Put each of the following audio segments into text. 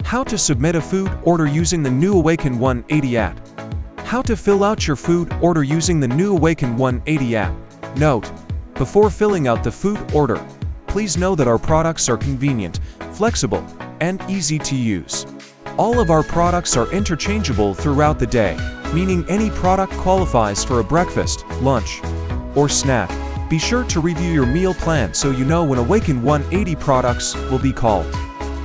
How to submit a food order using the new Awaken180 app. How to fill out your food order using the new Awaken180 app. Note: before filling out the food order, please know that our products are convenient, flexible, and easy to use. All of our products are interchangeable throughout the day, meaning any product qualifies for a breakfast, lunch, or snack. Be sure to review your meal plan so you know when Awaken180 products will be called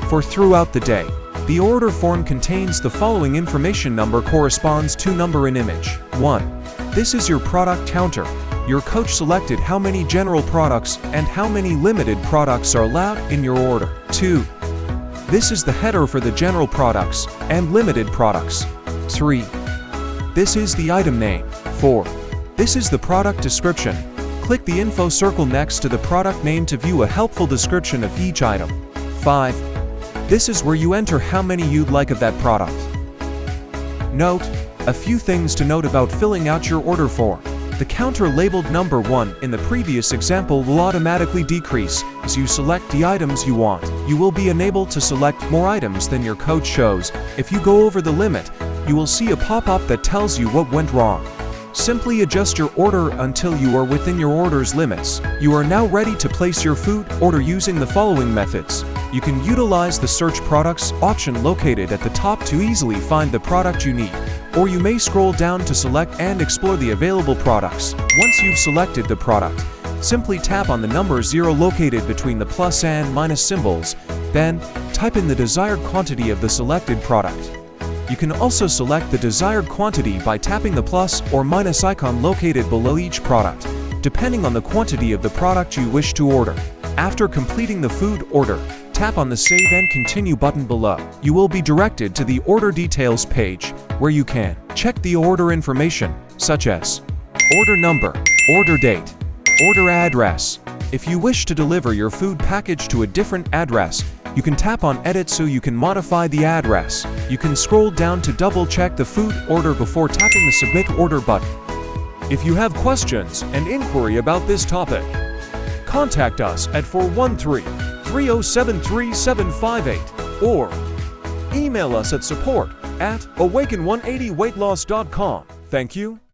for throughout the day. The order form contains the following information: number corresponds to number in image. 1. This is your product counter. Your coach selected how many general products and how many limited products are allowed in your order. 2. This is the header for the general products and limited products. 3. This is the item name. 4. This is the product description. Click the info circle next to the product name to view a helpful description of each item. 5. This is where you enter how many you'd like of that product. Note: a few things to note about filling out your order form. The counter labeled number 1 in the previous example will automatically decrease as you select the items you want. You will be enabled to select more items than your coach shows. If you go over the limit, you will see a pop-up that tells you what went wrong. Simply adjust your order until you are within your order's limits. You are now ready to place your food order using the following methods. You can utilize the Search Products option located at the top to easily find the product you need, or you may scroll down to select and explore the available products. Once you've selected the product, simply tap on the number 0 located between the plus and minus symbols, then type in the desired quantity of the selected product. You can also select the desired quantity by tapping the plus or minus icon located below each product, depending on the quantity of the product you wish to order. After completing the food order, tap on the Save and Continue button below. You will be directed to the Order Details page, where you can check the order information, such as order number, order date, order address. If you wish to deliver your food package to a different address, you can tap on Edit so you can modify the address. You can scroll down to double-check the food order before tapping the Submit Order button. If you have questions and inquiry about this topic, contact us at 413-307-3758 or email us at support@awaken180weightloss.com. Thank you.